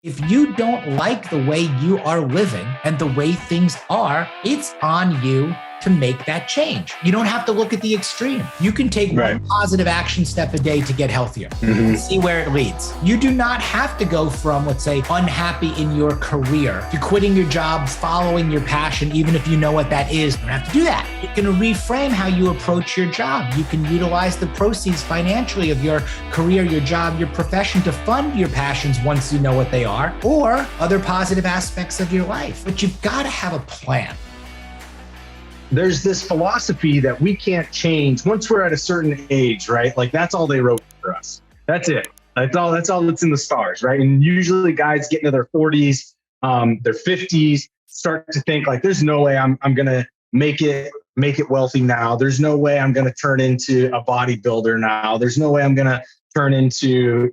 If you don't like the way you are living and the way things are, it's on you to make that change. You don't have to look at the extreme. You can take one positive action step a day to get healthier and see where it leads. You do not have to go from, let's say, unhappy in your career to quitting your job, following your passion, even if you know what that is. You don't have to do that. You can reframe how you approach your job. You can utilize the proceeds financially of your career, your job, your profession to fund your passions once you know what they are, or other positive aspects of your life. But you've got to have a plan. There's this philosophy that we can't change once we're at a certain age, right? Like that's all they wrote for us. That's it. That's all that's in the stars, right? And usually guys get into their 40s, their 50s, start to think like, there's no way I'm gonna make it wealthy now. There's no way I'm gonna turn into a bodybuilder now. There's no way I'm gonna turn into,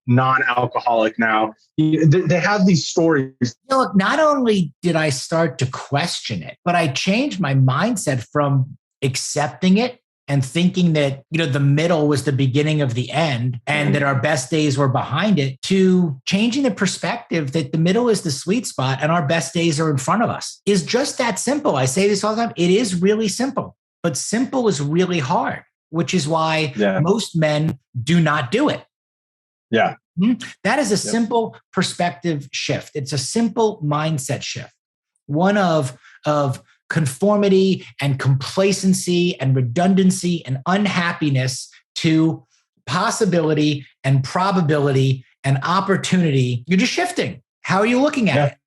non-alcoholic now. They have these stories. Look, not only did I start to question it, but I changed my mindset from accepting it and thinking that, the middle was the beginning of the end and that our best days were behind it, to changing the perspective that the middle is the sweet spot and our best days are in front of us. Is just that simple. I say this all the time. It is really simple, but simple is really hard, which is why most men do not do it. Yeah. That is a simple perspective shift. It's a simple mindset shift. One of conformity and complacency and redundancy and unhappiness to possibility and probability and opportunity. You're just shifting. How are you looking at it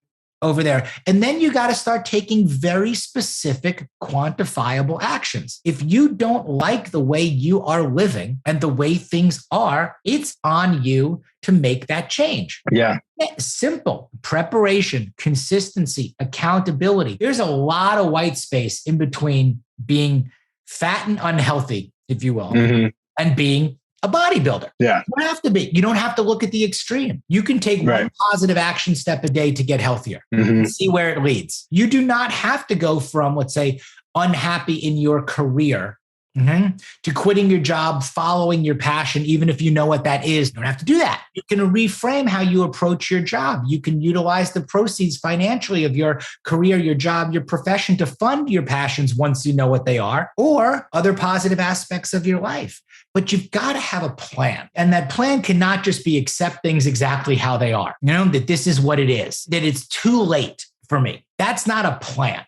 over there? And then you got to start taking very specific, quantifiable actions. If you don't like the way you are living and the way things are, it's on you to make that change. Yeah. Simple preparation, consistency, accountability. There's a lot of white space in between being fat and unhealthy, if you will, and being a bodybuilder. Yeah. You don't have to be. You don't have to look at the extreme. You can take one positive action step a day to get healthier and see where it leads. You do not have to go from, let's say, unhappy in your career to quitting your job, following your passion, even if you know what that is. You don't have to do that. You can reframe how you approach your job. You can utilize the proceeds financially of your career, your job, your profession to fund your passions once you know what they are, or other positive aspects of your life. But you've got to have a plan. And that plan cannot just be accept things exactly how they are. That this is what it is, that it's too late for me. That's not a plan.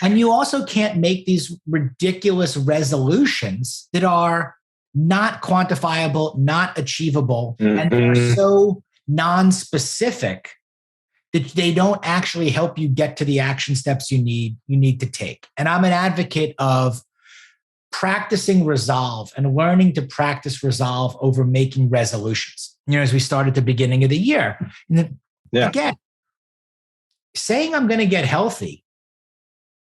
And you also can't make these ridiculous resolutions that are not quantifiable, not achievable, and they're so non-specific that they don't actually help you get to the action steps you need to take. And I'm an advocate of practicing resolve and learning to practice resolve over making resolutions. As we start at the beginning of the year. And then, again, saying I'm going to get healthy,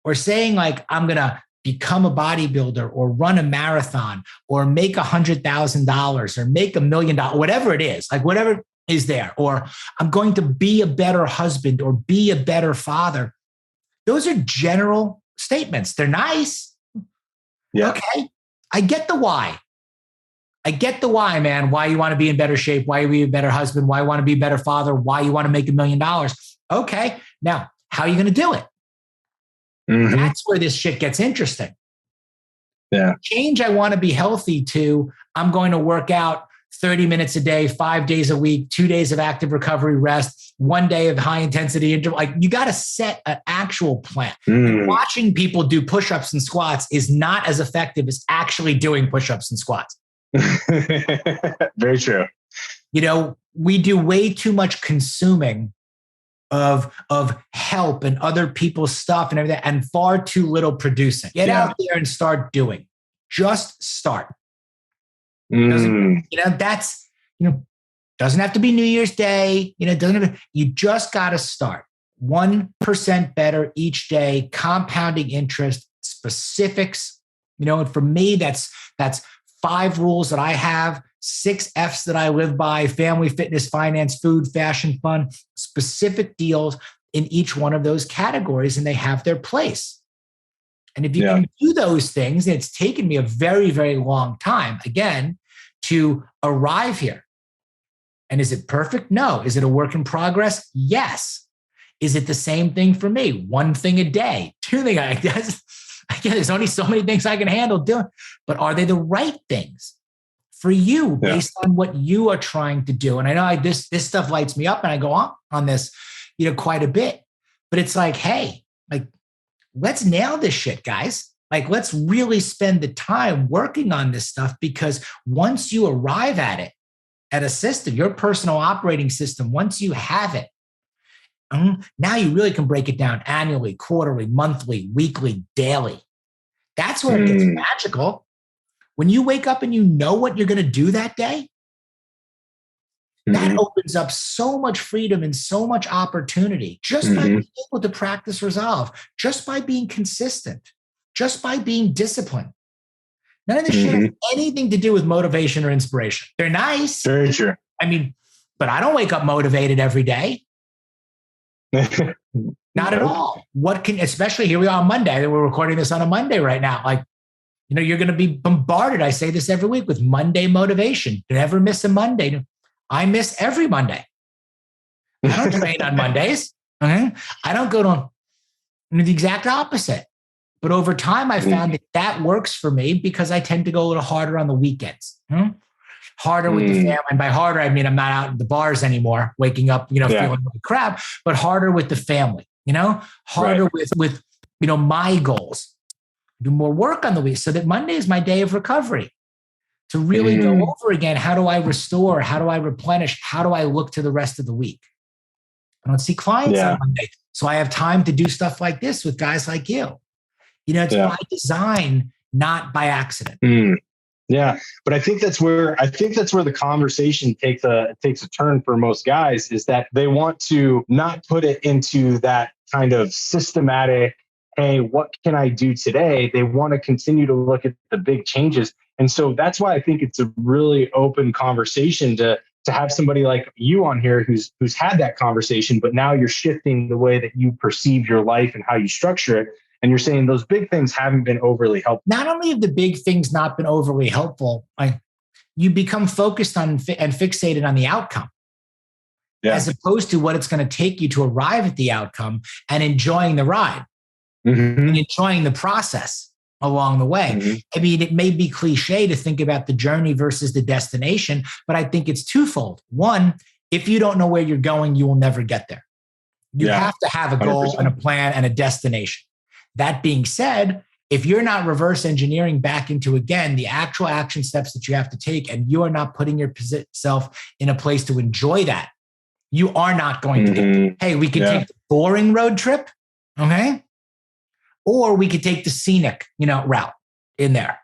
or saying like I'm going to become a bodybuilder or run a marathon or make $100,000 or make $1 million, whatever it is, like whatever is there, or I'm going to be a better husband or be a better father. Those are general statements. They're nice. Yeah. Okay. I get the why. I get the why, man. Why you want to be in better shape, why you be a better husband, why you want to be a better father, why you want to make $1 million. Okay. Now, how are you going to do it? That's where this shit gets interesting. Yeah. Change I want to be healthy to, I'm going to work out 30 minutes a day, 5 days a week, 2 days of active recovery rest, 1 day of high intensity interval. Like you got to set an actual plan. Watching people do push-ups and squats is not as effective as actually doing push-ups and squats. Very true. We do way too much consuming of help and other people's stuff and everything, and far too little producing. Get out there and start doing. Just start. Doesn't have to be New Year's Day. You just got to start. 1% better each day, compounding interest, specifics. And for me, that's 5 rules that I have, 6 F's that I live by: family, fitness, finance, food, fashion, fun, specific deals in each one of those categories, and they have their place. And if you can do those things, and it's taken me a very, very long time, again, to arrive here. And is it perfect? No. Is it a work in progress? Yes. Is it the same thing for me? One thing a day, two things. I guess there's only so many things I can handle doing, but are they the right things for you based on what you are trying to do? And I know this stuff lights me up, and I go on this, quite a bit, but it's like, hey, like, let's nail this shit, guys. Like, let's really spend the time working on this stuff, because once you arrive at it, at a system, your personal operating system, once you have it, now you really can break it down annually, quarterly, monthly, weekly, daily. That's where it gets magical. When you wake up and you know what you're going to do that day, that opens up so much freedom and so much opportunity just by being able to practice resolve, just by being consistent, just by being disciplined. None of this shit has anything to do with motivation or inspiration. They're nice. Very true. I mean, but I don't wake up motivated every day. Not at all. Especially here we are on Monday. We're recording this on a Monday right now. Like, you're going to be bombarded. I say this every week with Monday motivation. Never miss a Monday. I miss every Monday. I don't train on Mondays. Okay? I don't go to the exact opposite. But over time, I found that works for me, because I tend to go a little harder on the weekends. Harder with the family. And by harder, I mean, I'm not out at the bars anymore, waking up, feeling like crap, but harder with the family, harder with my goals. Do more work on the week, so that Monday is my day of recovery, to really go over again. How do I restore? How do I replenish? How do I look to the rest of the week? I don't see clients on Monday, so I have time to do stuff like this with guys like you. It's by design, not by accident. Yeah, but I think that's where the conversation takes a turn for most guys, is that they want to not put it into that kind of systematic, hey, what can I do today? They want to continue to look at the big changes. And so that's why I think it's a really open conversation to have somebody like you on here who's had that conversation, but now you're shifting the way that you perceive your life and how you structure it. And you're saying those big things haven't been overly helpful. Not only have the big things not been overly helpful, you become focused on and fixated on the outcome, as opposed to what it's going to take you to arrive at the outcome and enjoying the ride and enjoying the process along the way. I mean, it may be cliche to think about the journey versus the destination, but I think it's twofold. One, if you don't know where you're going, you will never get there. You have to have a goal 100%. And a plan and a destination. That being said, if you're not reverse engineering back into, again, the actual action steps that you have to take, and you are not putting yourself in a place to enjoy that, you are not going to get, hey, we could take the boring road trip, okay? Or we could take the scenic, route in there.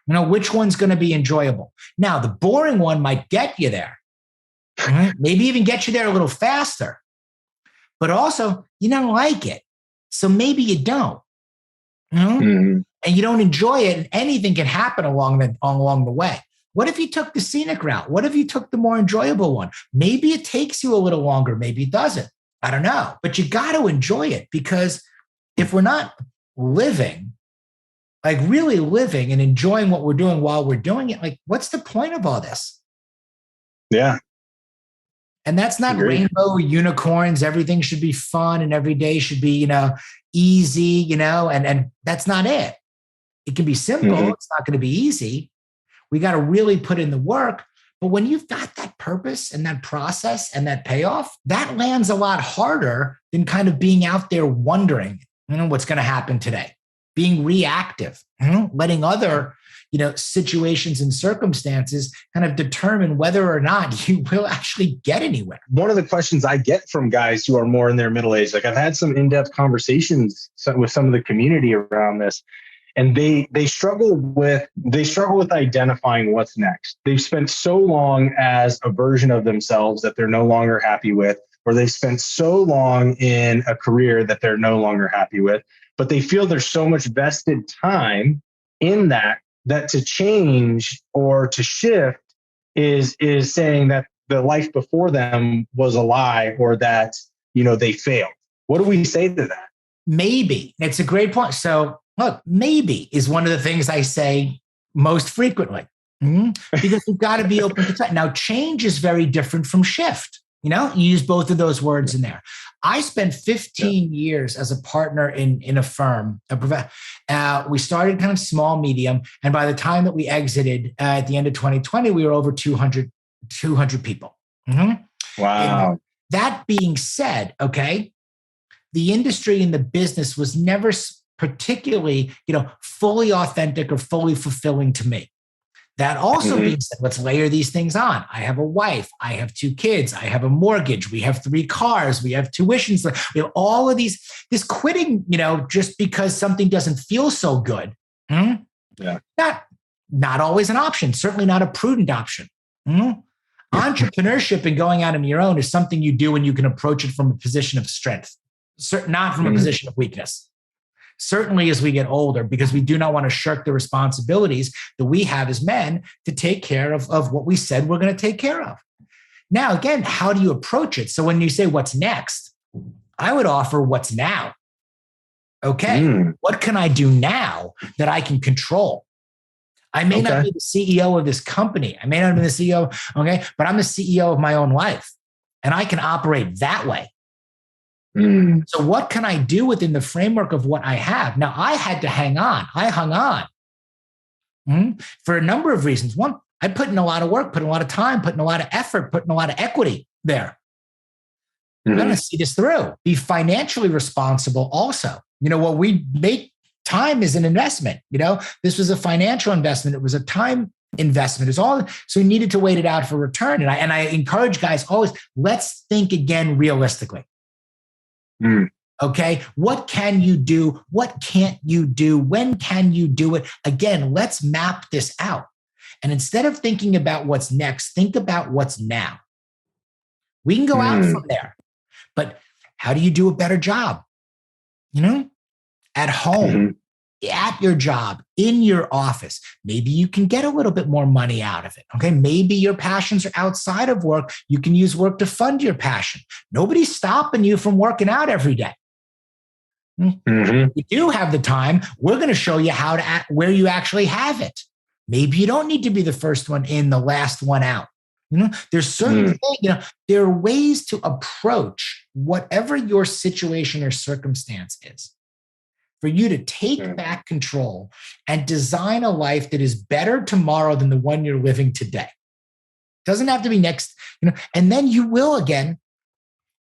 Which one's going to be enjoyable? Now, the boring one might get you there. Maybe even get you there a little faster. But also, you don't like it. So maybe you don't, and you don't enjoy it, and anything can happen along the way. What if you took the scenic route? What if you took the more enjoyable one? Maybe it takes you a little longer. Maybe it doesn't. I don't know. But you got to enjoy it, because if we're not living, like really living and enjoying what we're doing while we're doing it, like, what's the point of all this? Yeah. And that's not rainbow unicorns. Everything should be fun and every day should be, easy, and that's not it. It can be simple. It's not going to be easy. We got to really put in the work. But when you've got that purpose and that process and that payoff, that lands a lot harder than kind of being out there wondering, what's going to happen today, being reactive, letting other situations and circumstances kind of determine whether or not you will actually get anywhere. One of the questions I get from guys who are more in their middle age, like I've had some in-depth conversations with some of the community around this, and they struggle with identifying what's next. They've spent so long as a version of themselves that they're no longer happy with, or they've spent so long in a career that they're no longer happy with, but they feel there's so much vested time in that to change or to shift is saying that the life before them was a lie, or that, they failed. What do we say to that? Maybe. It's a great point. So look, maybe is one of the things I say most frequently. Because we've got to be open to that. Now, change is very different from shift. You use both of those words in there. I spent 15 years as a partner in a firm. We started kind of small, medium. And by the time that we exited at the end of 2020, we were over 200 people. Wow. And that being said, okay, the industry and the business was never particularly, fully authentic or fully fulfilling to me. That also being said, let's layer these things on. I have a wife. I have 2 kids. I have a mortgage. We have 3 cars. We have tuitions. We have all of these. This quitting, just because something doesn't feel so good. Yeah. Not always an option. Certainly not a prudent option. Entrepreneurship and going out on your own is something you do when you can approach it from a position of strength, not from a position of weakness. Certainly as we get older, because we do not want to shirk the responsibilities that we have as men to take care of what we said we're going to take care of. Now, again, how do you approach it? So when you say what's next, I would offer what's now. Okay, what can I do now that I can control? I may not be the CEO of this company. I may not be the CEO, okay, but I'm the CEO of my own life, and I can operate that way. So what can I do within the framework of what I have? Now, I had to hang on. I hung on for a number of reasons. One, I put in a lot of work, put in a lot of time, put in a lot of effort, put in a lot of equity there. I'm going to see this through. Be financially responsible also. What we make, time is an investment. This was a financial investment. It was a time investment. It's all. So we needed to wait it out for return. And I encourage guys always, let's think again realistically. Okay. What can you do? What can't you do? When can you do it? Again, let's map this out. And instead of thinking about what's next, think about what's now. We can go out from there, but how do you do a better job? At home, at your job, in your office. Maybe you can get a little bit more money out of it. Okay. Maybe your passions are outside of work. You can use work to fund your passion. Nobody's stopping you from working out every day. You do have the time. We're going to show you how to act, where you actually have it. Maybe you don't need to be the first one in, the last one out. There's certain things, there are ways to approach whatever your situation or circumstance is, for you to take back control and design a life that is better tomorrow than the one you're living today. Doesn't have to be next, and then you will again.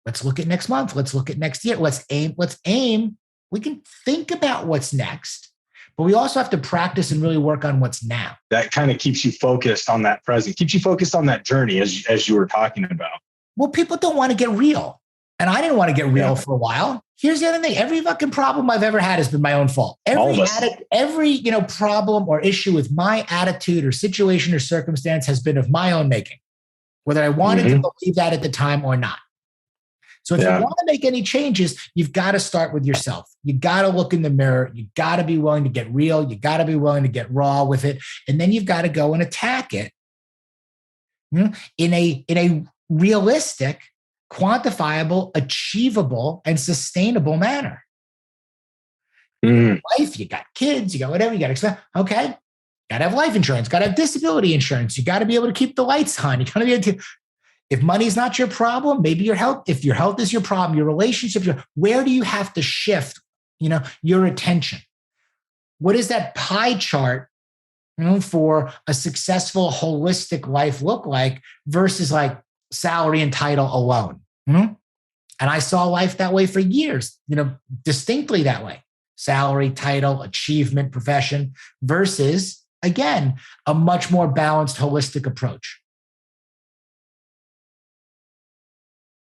Let's look at next month. Let's look at next year. Let's aim. We can think about what's next, but we also have to practice and really work on what's now. That kind of keeps you focused on that present, keeps you focused on that journey as you were talking about. Well, people don't want to get real. And I didn't want to get real for a while. Here's the other thing. Every fucking problem I've ever had has been my own fault. Every problem or issue with my attitude or situation or circumstance has been of my own making, whether I wanted to believe that at the time or not. So if you want to make any changes, you've got to start with yourself. You got to look in the mirror. You got to be willing to get real. You got to be willing to get raw with it. And then you've got to go and attack it in a realistic, quantifiable, achievable, and sustainable manner. Life, you got kids, you got whatever, you got to expect. Okay. Got to have life insurance, got to have disability insurance. You got to be able to keep the lights on. You got to be able to, if money's not your problem, maybe your health, if your health is your problem, your relationship, where do you have to shift, your attention? What does that pie chart, for a successful, holistic life look like versus like salary and title alone? And I saw life that way for years, distinctly that way. Salary, title, achievement, profession versus, again, a much more balanced, holistic approach.